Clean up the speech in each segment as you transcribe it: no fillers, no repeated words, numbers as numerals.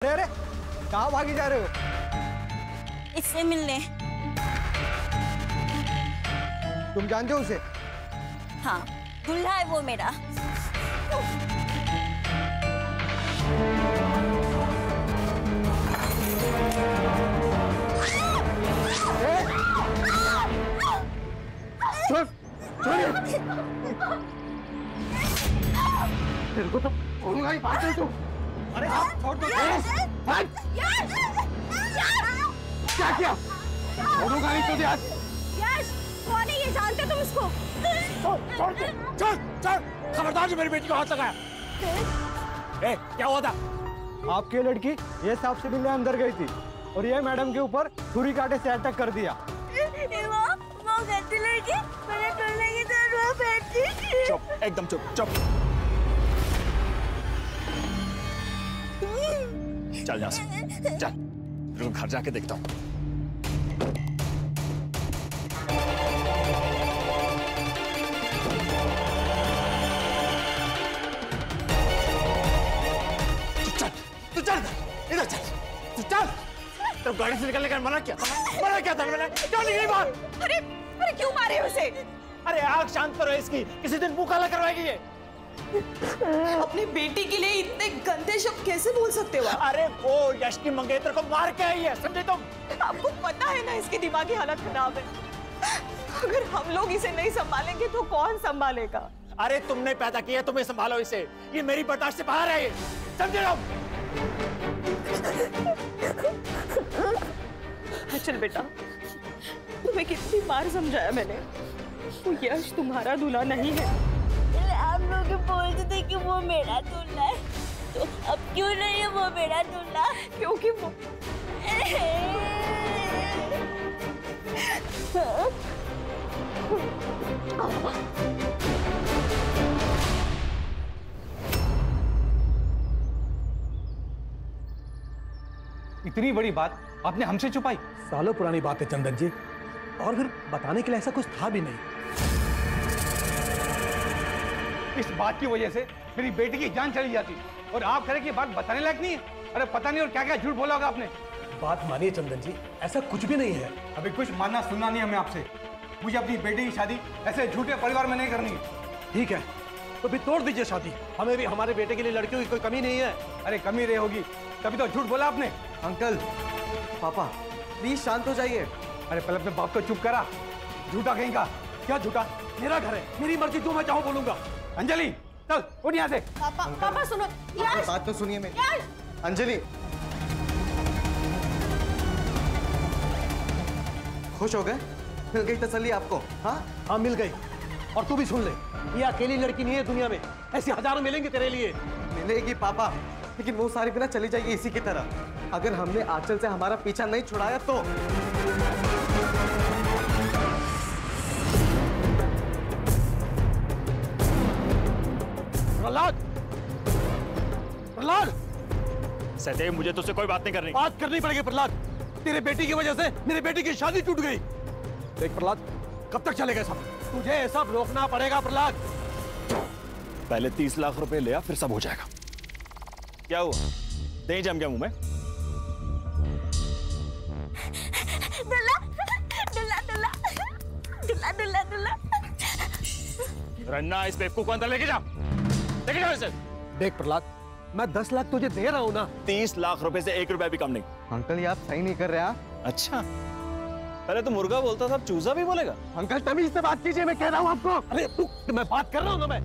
अरे अरे कहाँ भागी जा रहे हो? इससे मिलने। तुम जानते हो उसे? हाँ, दूल्हा है वो मेरा। तेरे को तो बोलूंगा ही बात है तू। अरे आप छोड़ दो। क्या किया? बोलूंगा ही तुझे आज। यश, कौन है ये? जानते तुम इसको? छोड़ दे। चल खबरदार जो मेरी बेटी को हाथ लगाया। ए, क्या हुआ था? आपकी लड़की ये सांप से मिलने अंदर गई थी और ये मैडम के ऊपर छुरी कांटे से अटैक कर दिया। वो गंदी लड़की मेरे टोले की तरफ बैठी थी। चुप, एकदम चुप। चल यहाँ से, चल। फिर घर जाके देखता हूँ। चल, इधर चल, तू चल। तो गाड़ी से निकलने का मना क्या था मैंने? क्यों निकली बाहर? अरे क्यों मारे उसे? अरे आग शांत करो इसकी, किसी दिन मुंह काला करवाएगी ये। अपनी बेटी के लिए इतने गंदे शब्द कैसे बोल सकते हो? अरे वो यश की मंगेतर को मार के आई है, समझे तुम? आपको पता है ना इसकी दिमागी हालत खराब है। अगर हम लोग इसे नहीं संभालेंगे तो कौन संभालेगा? अरे तुमने पैदा किया, तुम्हें संभालो इसे। ये मेरी बर्दाश्त से बाहर है, समझे तुम? चल बेटा, तुम्हें कितनी बार समझाया मैंने, वो यश तुम्हारा दूल्हा नहीं है। आप लोग बोलते थे कि वो मेरा दूल्हा है, तो अब क्यों नहीं है वो मेरा दूल्हा? क्योंकि वो इतनी बड़ी बात आपने हमसे छुपाई? सालों पुरानी बात है चंदन जी, और फिर बताने के लिए ऐसा कुछ था भी नहीं। इस बात की वजह से मेरी बेटी की जान चली जाती और आप कह रहे कि बात बताने लायक नहीं है। अरे पता नहीं और क्या क्या झूठ बोला होगा आपने। बात मानिए चंदन जी, ऐसा कुछ भी नहीं है। अभी कुछ मानना सुनना नहीं हमें आपसे। मुझे अपनी बेटी की शादी ऐसे झूठे परिवार में नहीं करनी है। ठीक है, तो फिर तोड़ दीजिए शादी। हमें भी हमारे बेटे के लिए लड़कियों की कोई कमी नहीं है। अरे कमी रही होगी, तभी तो झूठ बोला आपने। अंकल, पापा, प्लीज शांत हो जाइए। अरे पहले अपने बाप को चुप करा। झूठा कहीं का? क्या झूठा? मेरा घर है, मेरी मर्जी, जो मैं चाहूँ बोलूंगा। अंजलि चल उठ यहाँ से। पापा सुनो। यश, बात तो सुनिए मेरी। अंजलि, खुश हो गए? मिल गई तसल्ली आपको? हाँ मिल गई। और तू भी सुन ले, ये अकेली लड़की नहीं है दुनिया में, ऐसी हजारों मिलेंगे तेरे लिए। मिलेगी पापा, लेकिन वो सारी बिना चली जाएगी इसी की तरह। अगर हमने आंचल से हमारा पीछा नहीं छुड़ाया तो। प्रहलाद, सदैव मुझे तुझसे कोई बात नहीं करनी। बात करनी पड़ेगी प्रहलाद। तेरे बेटी की वजह से मेरी बेटी की शादी टूट गई। देख प्रहलाद, कब तक चलेगा सब? तुझे ये सब रोकना पड़ेगा प्रहलाद। पहले 30 लाख रुपए लिया, फिर सब हो जाएगा। क्या हुआ? दही जम गया मुंह में? दुल्ला। रन्ना, इस बेवकूफ को अंदर लेके जाओ इसे। देख प्रहलाद, मैं 10 लाख तुझे दे रहा हूँ ना। 30 लाख रुपए से 1 रुपया भी कम नहीं। अंकल, ये आप सही नहीं कर रहे हैं। अच्छा, पहले तो मुर्गा बोलता था, अब चूजा भी बोलेगा? अंकल, तमीज से बात कीजिए, मैं कह रहा हूँ आपको। अरे तू, मैं बात कर रहा हूँ ना मैं।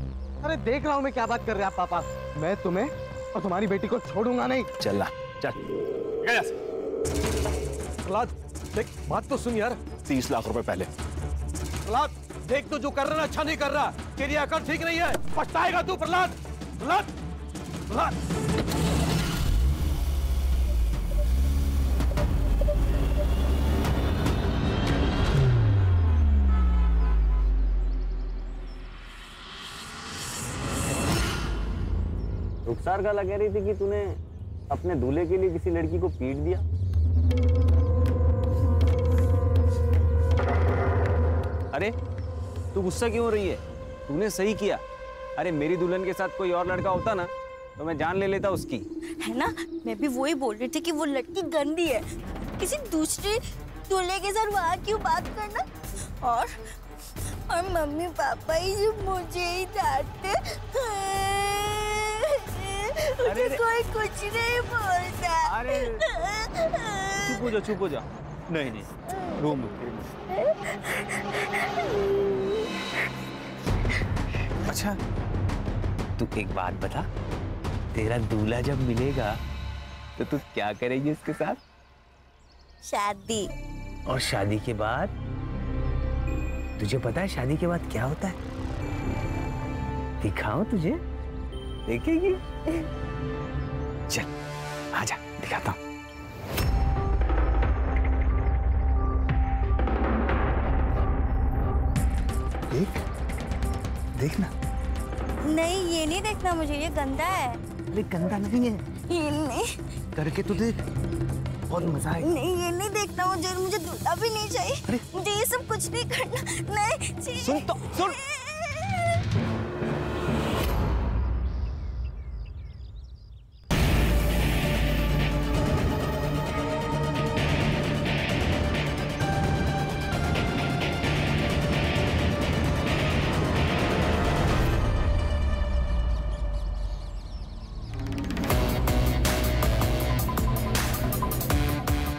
अरे देख रहा हूँ मैं क्या बात कर रहे हैं आप पापा। मैं तुम्हें और तुम्हारी बेटी को छोड़ूंगा नहीं। चल प्रहलाद देख, बात तो सुन यार। 30 लाख रुपए पहले। प्रहलाद देख, तो जो कर रहा है अच्छा नहीं कर रहा। तेरी अकल ठीक नहीं है, पछताएगा तू प्रहलाद। प्रहलाद, प्रहलाद। रुखसार गाला कह रही थी कि तूने अपने दूल्हे के लिए किसी लड़की को पीट दिया। अरे तू गुस्सा क्यों हो रही है? तूने सही किया। अरे मेरी दुल्हन के साथ कोई और लड़का होता ना तो मैं जान ले लेता उसकी। है ना, मैं भी वही बोल रही थी कि वो लड़की गंदी है। किसी दूसरे दूल्हे के साथ वहाँ क्यों बात करना। और मम्मी पापा ही जो मुझे ही डांटते, मुझे कोई कुछ नहीं बोलता। अरे चुप हो जा। नहीं रूम अच्छा तू एक बात बता, तेरा दूल्हा जब मिलेगा तो तू क्या करेगी उसके साथ? शादी। और शादी के बाद तुझे पता है शादी के बाद क्या होता है? दिखाऊं तुझे? देखेगी? चल आजा दिखाता हूं। देखना। नहीं ये नहीं देखना मुझे, ये गंदा है। अरे गंदा नहीं है, ये नहीं करके तो देख, बहुत मजा आएगा। नहीं ये नहीं देखना मुझे दूल्हा भी नहीं चाहिए। मुझे ये सब कुछ नहीं करना। नहीं सुन तो सुन।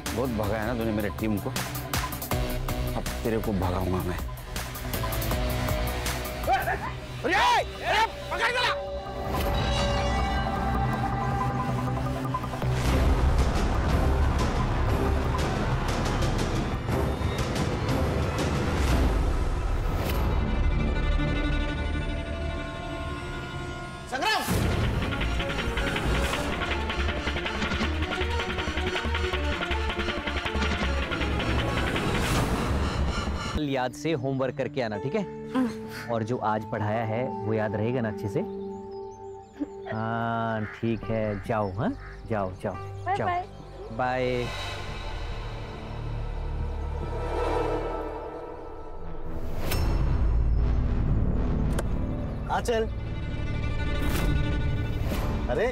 बहुत भगाया ना तूने मेरे टीम को, अब तेरे को भगाऊंगा मैं। अरे पकड़ गया। याद से होमवर्क करके आना, ठीक है? और जो आज पढ़ाया है वो याद रहेगा ना अच्छे से? हाँ ठीक है, जाओ। हाँ जाओ बाय। आंचल, अरे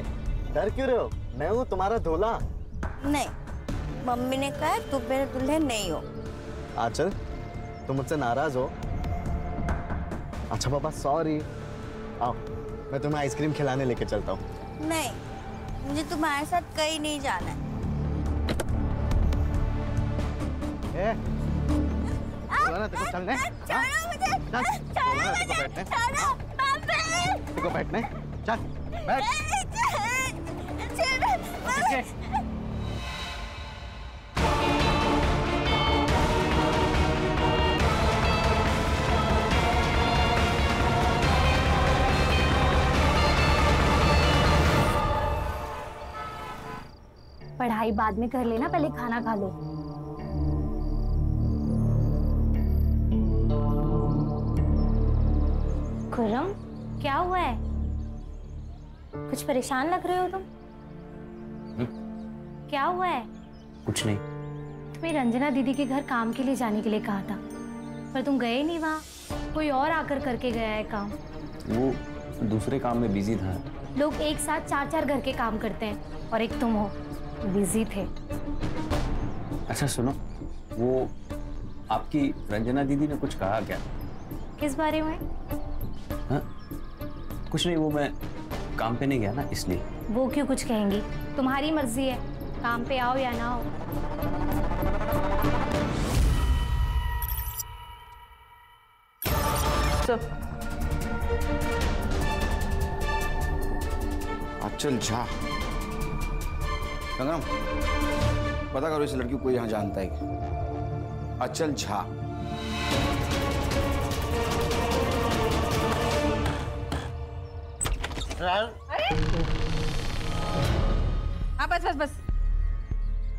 डर क्यों रहे हो? मैं हूँ तुम्हारा दूल्हा। नहीं, मम्मी ने कहा तू मेरे दूल्हे नहीं हो। आंचल तुम मुझसे नाराज हो? अच्छा पापा सॉरी। आओ मैं तुम्हें आइसक्रीम खिलाने लेके चलता हूँ। नहीं, मुझे तुम्हारे साथ कहीं नहीं जाना है। तेरे को चलने? छोड़ो मुझे, छोड़ो तेरे को बैठने? चल बैठ। पढ़ाई बाद में कर लेना, पहले खाना खा लो। खुर्रम, क्या हुआ है? कुछ परेशान लग रहे हो तुम। क्या हुआ है? कुछ नहीं। तुम्हें रंजना दीदी के घर काम के लिए जाने के लिए कहा था, पर तुम गए नहीं। वहाँ कोई और आकर करके गया है काम। वो दूसरे काम में बिजी था। लोग एक साथ 4-4 घर के काम करते हैं और एक तुम हो, बिजी थे। अच्छा सुनो, वो आपकी रंजना दीदी ने कुछ कहा क्या? किस बारे में? हाँ? कुछ नहीं, वो मैं काम पे नहीं गया ना इसलिए। वो क्यों कुछ कहेंगी? तुम्हारी मर्जी है, काम पे आओ या ना आओ। आंचल झा, संग्राम पता करो इस लड़की को यहाँ जानता है क्या? आंचल झा। हाँ बस।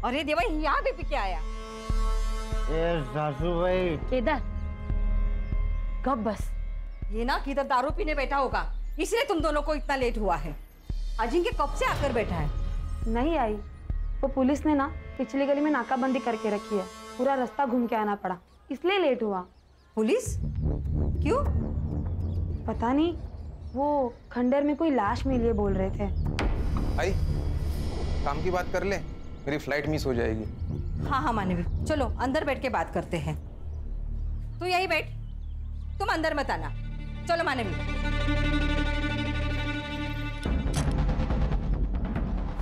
अरे देवा, यहाँ भी पी के आया। सासू भाई। केदार, कब बस। ये ना किधर दारू पीने बैठा होगा, इसलिए तुम दोनों को इतना लेट हुआ है। अजिंक्य कब से आकर बैठा है? नहीं आई, वो पुलिस ने ना पिछली गली में नाकाबंदी करके रखी है, पूरा रास्ता घूम के आना पड़ा, इसलिए लेट हुआ। पुलिस? क्यों? पता नहीं, वो खंडर में कोई लाश मिली है बोल रहे थे। आई काम की बात कर ले, मेरी फ्लाइट मिस हो जाएगी। हाँ हाँ मानवी, चलो अंदर बैठ के बात करते हैं। तू यही बैठ, तुम अंदर मत आना। चलो मानवी।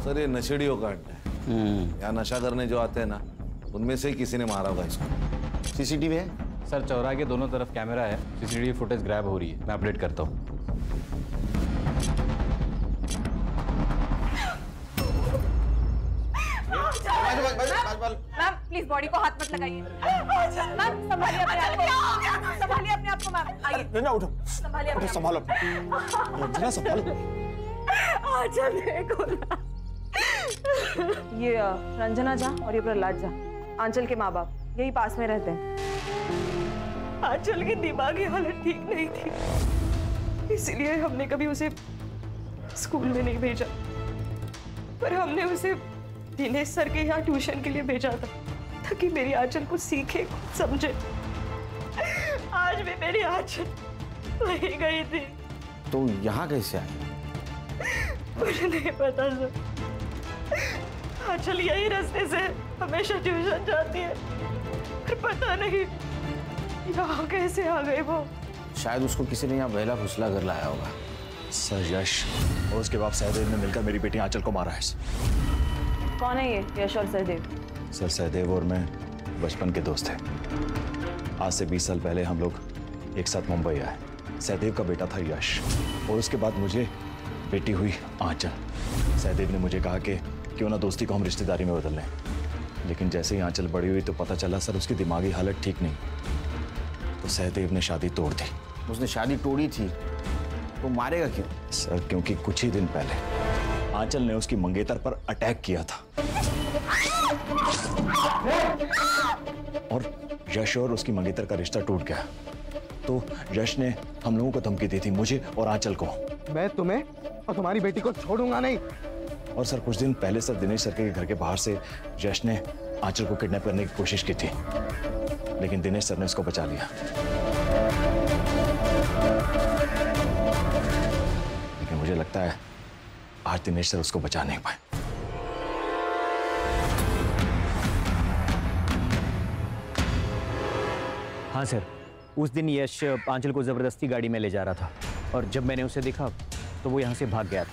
सर ये नशेड़ियों का अड्डा है। यहाँ नशा करने जो आते हैं ना, उनमें से ही किसी ने मारा होगा इसको। सीसीटीवी है सर, चौराहे के दोनों तरफ कैमरा है, सीसीटीवी फुटेज ग्रैब हो रही है, मैं अपडेट करता हूँ। मैम प्लीज बॉडी को हाथ मत लगाइए। मैम संभालिए अपने आप को, संभालिए अपने आप को। मैम आइए। रंजना उठो, संभालिए अपने आप को। संभालो रंजना, संभालो। आंचल देखो ना। ये रंजना झा और ये प्रहलाद झा, आंचल के माँ बाप, यही पास में रहते हैं। आंचल की दिमागी हालत ठीक नहीं थी, इसलिए हमने कभी उसे स्कूल में नहीं भेजा, पर हमने उसे दिनेश सर के यहाँ ट्यूशन के लिए भेजा था, ताकि मेरी आंचल को सीखे, कुछ समझे। आज भी मेरी आंचल वहीं गई थी। तो यहाँ कैसे आई? मुझे नहीं पता सर, आंचल यही रास्ते से हमेशा ट्यूशन जाती है, पर पता नहीं यहाँ कैसे आ गई वो। शायद उसको किसी ने यहाँ बहला फुसला कर लाया होगा। सर यश और उसके बाप सहदेव ने मिलकर मेरी बेटी आंचल को मारा है। कौन है ये यश और सहदेव? सर सहदेव और मैं बचपन के दोस्त थे। आज से 20 साल पहले हम लोग एक साथ मुंबई आए। सहदेव का बेटा था यश और उसके बाद मुझे बेटी हुई आंचल। सहदेव ने मुझे कहा कि क्यों ना दोस्ती को हम रिश्तेदारी में बदल लें, लेकिन जैसे ही आंचल बड़ी हुई तो पता चला सर उसकी दिमागी हालत ठीक नहीं, तो सहदेव ने शादी तोड़ दी। उसने शादी तोड़ी थी तो मारेगा क्यों? सर क्योंकि कुछ ही दिन पहले आंचल ने उसकी मंगेतर पर अटैक किया था और यश और उसकी मंगेतर का रिश्ता टूट गया। तो यश ने हम लोगों को धमकी दी थी, मुझे और आंचल को। मैं तुम्हें और तुम्हारी बेटी को छोड़ूंगा नहीं। और सर कुछ दिन पहले सर दिनेश सर के घर के बाहर से यश ने आंचल को किडनैप करने की कोशिश की थी, लेकिन दिनेश सर ने उसको बचा लिया। लेकिन मुझे लगता है आज दिनेश सर उसको बचा नहीं पाए। हाँ सर, उस दिन यश आंचल को जबरदस्ती गाड़ी में ले जा रहा था और जब मैंने उसे देखा तो वो यहाँ से भाग गया था।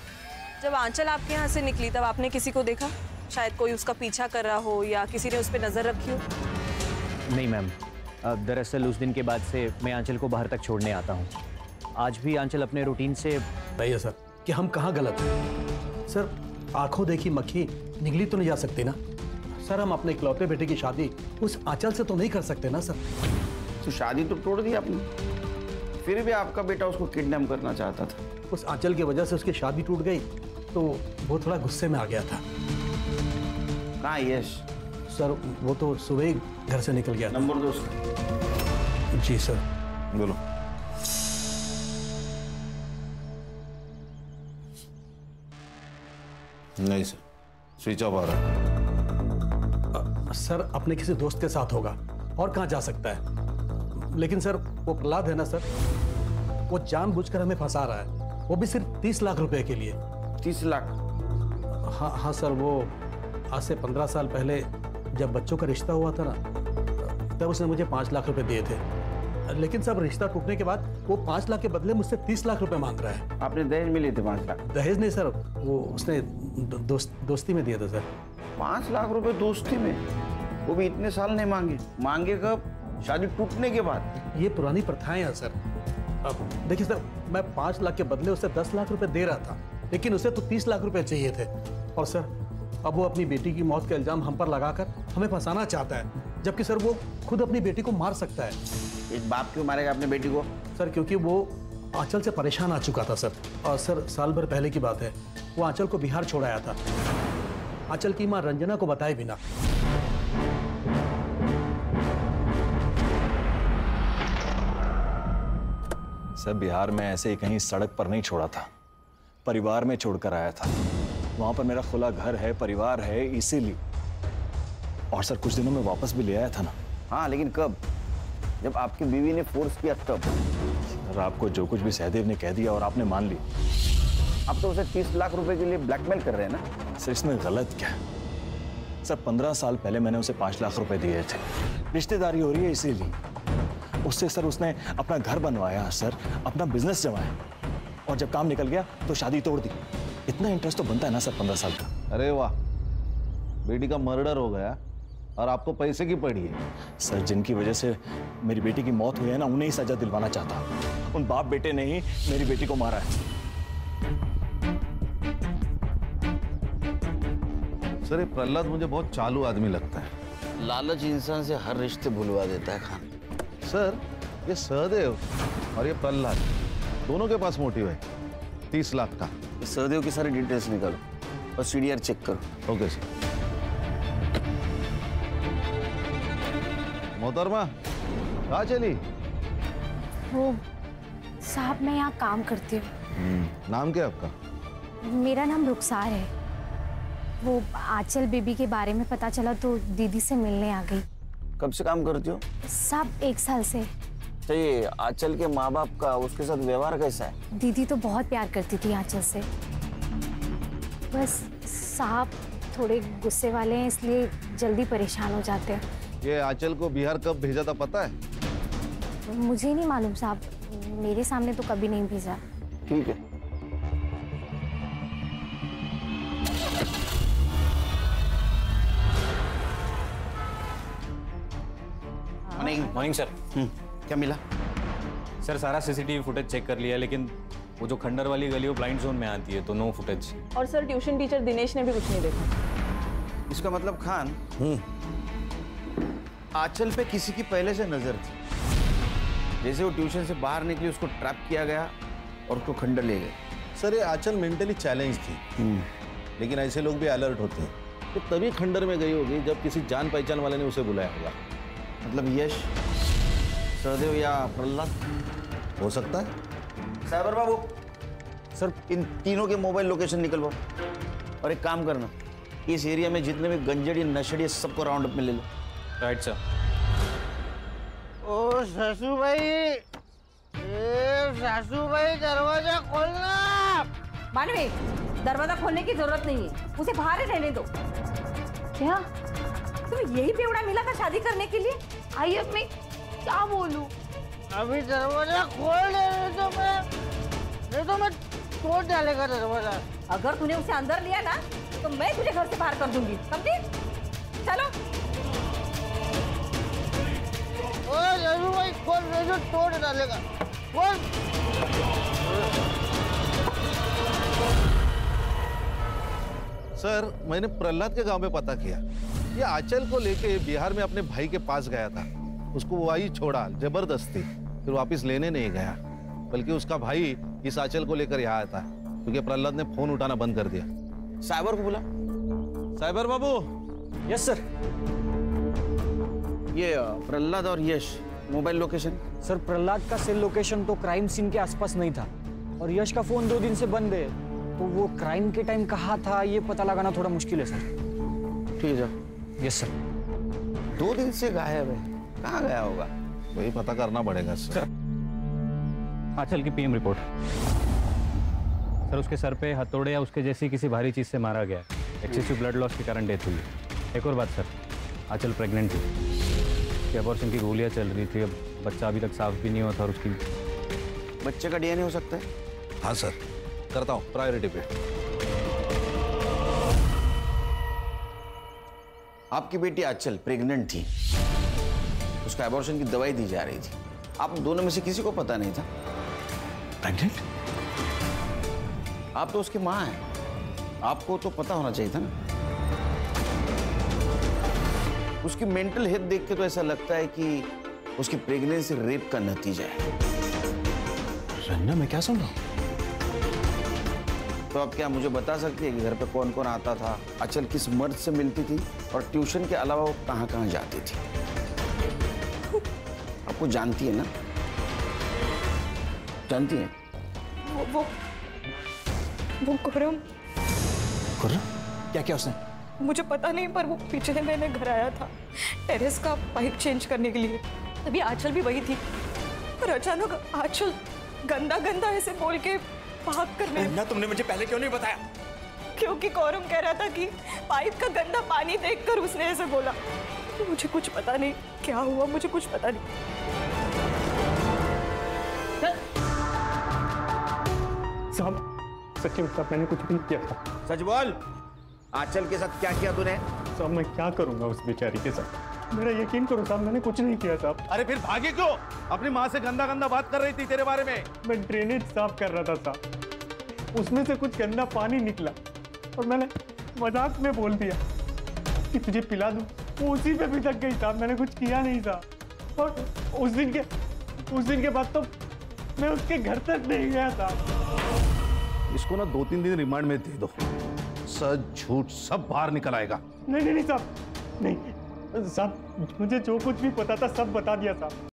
जब आंचल आपके यहाँ से निकली तब आपने किसी को देखा? शायद कोई उसका पीछा कर रहा हो या किसी ने उस पर नजर रखी हो। नहीं मैम, दरअसल उस दिन के बाद से मैं आंचल को बाहर तक छोड़ने आता हूँ। आज भी आंचल अपने रूटीन से। सही है सर कि हम कहाँ गलत हैं। सर आंखों देखी मक्खी निगली तो नहीं जा सकती ना सर। हम अपने इकलौते बेटे की शादी उस आंचल से तो नहीं कर सकते ना सर। तो शादी तो तोड़ दी आपने, फिर भी आपका बेटा उसको किडनैप करना चाहता था। उस आंचल की वजह से उसकी शादी टूट गई तो वो थोड़ा गुस्से में आ गया था। कहाँ यश? सर वो तो सुबह ही घर से निकल गया। नंबर दो उसका। जी सर। बोलो। नहीं सर, स्विच ऑफ आ रहा है। सर अपने किसी दोस्त के साथ होगा, और कहाँ जा सकता है। लेकिन सर वो प्रहलाद है ना सर, वो जानबूझकर हमें फंसा रहा है, वो भी सिर्फ 30 लाख रुपए के लिए। 30 लाख? हाँ हाँ सर, वो आज से 15 साल पहले जब बच्चों का रिश्ता हुआ था ना, तब उसने मुझे 5 लाख रुपए दिए थे। लेकिन सब रिश्ता टूटने के बाद वो 5 लाख के बदले मुझसे 30 लाख रुपए मांग रहा है। आपने दहेज में लिए थे 5 लाख? दहेज नहीं सर, वो उसने दोस्ती में दिया था सर। 5 लाख रुपए दोस्ती में? वो भी इतने साल नहीं मांगे? मांगे कब? शादी टूटने के बाद? ये पुरानी प्रथाएं हैं सर। अब देखिए सर, मैं 5 लाख के बदले उसे 10 लाख रुपए दे रहा था, लेकिन उसे तो 30 लाख रुपए चाहिए थे। और सर अब वो अपनी बेटी की मौत का इल्जाम हम पर लगाकर हमें फंसाना चाहता है, जबकि सर वो खुद अपनी बेटी को मार सकता है। एक बाप क्यों मारेगा अपने बेटी को? सर क्योंकि वो आंचल से परेशान आ चुका था सर। और सर साल भर पहले की बात है, वो आंचल को बिहार छोड़ आया था, आंचल की मां रंजना को बताए बिना। सर बिहार में ऐसे ही कहीं सड़क पर नहीं छोड़ा था, परिवार में छोड़कर आया था। वहां पर मेरा खुला घर है, परिवार है, इसीलिए। और सर कुछ दिनों में वापस भी ले आया था ना। हाँ लेकिन कब? जब आपकी बीवी ने फोर्स किया तब। सर आपको जो कुछ भी सहदेव ने कह दिया और आपने मान ली। आप तो उसे 30 लाख रुपए के लिए ब्लैकमेल कर रहे हैं ना? सर इसमें गलत क्या है सर? 15 साल पहले मैंने उसे 5 लाख रुपए दिए थे, रिश्तेदारी हो रही है इसीलिए। उससे सर उसने अपना घर बनवाया सर, अपना बिजनेस जमाया, और जब काम निकल गया तो शादी तोड़ दी। इतना इंटरेस्ट तो बनता है ना सर 15 साल का। अरे वाह, बेटी का मर्डर हो गया और आपको पैसे की पड़ी है। सर जिनकी वजह से मेरी बेटी की मौत हुई है ना, उन्हें ही सजा दिलवाना चाहता हूं। उन बाप बेटे ने ही मेरी बेटी को मारा है। सर ये प्रहलाद मुझे बहुत चालू आदमी लगता है। लालच इंसान से हर रिश्ते भुलवा देता है खान। सर ये सहदेव और ये प्रहलाद दोनों के पास मोटिव है 30 लाख का। सहदेव की सारी डिटेल्स निकालो और सीडीआर चेक करो। Okay sir. मोहतरमा कहाँ चली? वो साहब मैं यहाँ काम करती हूँ। नाम क्या है आपका? मेरा नाम रुखसार है। वो आंचल बेबी के बारे में पता चला तो दीदी से मिलने आ गई। कब से काम करती हो? साहब 1 साल से। तो ये आंचल के माँ बाप का उसके साथ व्यवहार कैसा है? दीदी तो बहुत प्यार करती थी आंचल से, बस साहब थोड़े गुस्से वाले हैं इसलिए जल्दी परेशान हो जाते हैं। ये आंचल को बिहार कब भेजा था पता है? मुझे नहीं मालूम साहब, मेरे सामने तो कभी नहीं भेजा। ठीक है। Morning sir. क्या मिला? सर सारा सीसीटीवी फुटेज चेक कर लिया, लेकिन वो जो खंडर वाली गली वो ब्लाइंड जोन में आती है, तो नो फुटेज। और सर ट्यूशन टीचर दिनेश ने भी कुछ नहीं देखा। इसका मतलब खान आंचल पे किसी की पहले से नजर थी। जैसे वो ट्यूशन से बाहर निकली उसको ट्रैप किया गया और उसको खंडर ले गए। सर ये आंचल मेंटली चैलेंज थी, लेकिन ऐसे लोग भी अलर्ट होते हैं, तो तभी खंडर में गई होगी जब किसी जान पहचान वाले ने उसे बुलाया होगा। मतलब यश, सहदेव या प्रहलाद हो सकता है। साइबर बाबू सर इन तीनों के मोबाइल लोकेशन निकलवाओ, और एक काम करना इस एरिया में जितने भी गंजड़ी नशेड़ी सबको राउंड अप में ले लो। Right sir. ओ सासू भाई, सासू भाई दरवाजा खोलना। मानवी, दरवाजा खोलने की जरूरत नहीं है, उसे बाहर ही रहने दो। क्या तुम्हें यही बेवड़ा मिला था शादी करने के लिए? आई अब मैं क्या बोलूं? अभी दरवाजा खोल दे तो मैं तोड़ डालेगा दरवाजा। अगर तूने उसे अंदर लिया ना तो मैं तुझे घर से बाहर कर दूंगी, समझी? चलो। ओ सासू भाई खोल दे तो तोड़ डालेगा। खोल। सर मैंने प्रहलाद के गांव में पता किया, ये आंचल को लेके बिहार में अपने भाई के पास गया था। उसको वही छोड़ा जबरदस्ती, फिर वापस लेने नहीं गया, बल्कि उसका भाई इस आंचल को लेकर यहाँ आया था, क्योंकि प्रहलाद ने फोन उठाना बंद कर दिया। साइबर को बुला। साइबर बाबू। Yes sir. ये प्रहलाद और Yash mobile location? Sir Prahlad का सेल लोकेशन तो क्राइम सीन के आसपास नहीं था, और यश का फोन 2 दिन से बंद है, तो वो क्राइम के टाइम कहाँ था ये पता लगाना थोड़ा मुश्किल है सर। ठीक है जाओ। Yes sir. 2 दिन से गायब है, कहाँ गया होगा? वही पता करना पड़ेगा सर। आंचल की पीएम रिपोर्ट। सर उसके सर पे हथौड़े या उसके जैसी किसी भारी चीज से मारा गया, एक्सेसिव ब्लड लॉस के कारण डेथ हुई। एक और बात सर, आंचल प्रेग्नेंट थी, अबॉर्शन की गोलियां चल रही थी, अब बच्चा अभी तक साफ भी नहीं हुआ था, और उसकी बच्चे का डीएनए हो सकता है? हाँ सर, करता हूँ प्रायोरिटी पे। आपकी बेटी आंचल प्रेग्नेंट थी, उसका एबॉर्शन की दवाई दी जा रही थी, आप दोनों में से किसी को पता नहीं था? प्रेग्नेंट? आप तो उसकी माँ हैं, आपको तो पता होना चाहिए था ना। उसकी मेंटल हेल्थ देख के तो ऐसा लगता है कि उसकी प्रेगनेंसी रेप का नतीजा है। रन्ना मैं क्या सुन रहा हूँ? तो अब क्या मुझे बता सकती है कि घर पे कौन कौन आता था, आंचल किस मर्द से मिलती थी, और ट्यूशन के अलावा वो कहाँ कहाँ जाती थी? आपको जानती है ना? जानती है? वो खुर्रम। क्या क्या उसने? मुझे पता नहीं, पर वो पिछले महीने घर आया था टेरेस का पाइप चेंज करने के लिए, तभी आंचल भी वही थी, पर अचानक आंचल गंदा गंदा ऐसे बोल के भाग कर ना तुमने मुझे पहले क्यों नहीं बताया? क्योंकि कौरम कह रहा था कि पाइप का गंदा पानी देखकर उसने ऐसे बोला। मुझे कुछ पता नहीं क्या हुआ, मुझे कुछ पता नहीं। साहब सच्ची में साहब मैंने कुछ भी किया था। सच बोल, आंचल के साथ क्या किया तूने? साहब मैं क्या करूंगा उस बेचारी के साथ, मेरा यकीन करो साहब मैंने कुछ नहीं किया साहब। अरे फिर भागे क्यों? अपनी माँ से गंदा गंदा बात कर रही थी तेरे बारे में। मैं ड्रेनेज साफ कर रहा था साहब, उसमें से कुछ गंदा पानी निकला और मैंने मजाक में बोल दिया कि तुझे पिला दूं, वो उसी पे भी थक गई साहब, मैंने कुछ किया नहीं साहब। और उस दिन के बाद तो मैं उसके घर तक नहीं गया साहब। इसको ना 2-3 दिन रिमांड में दे दो, सच झूठ सब बाहर निकल आएगा। नहीं साहब, नहीं साहब, मुझे जो कुछ भी पता था सब बता दिया साहब।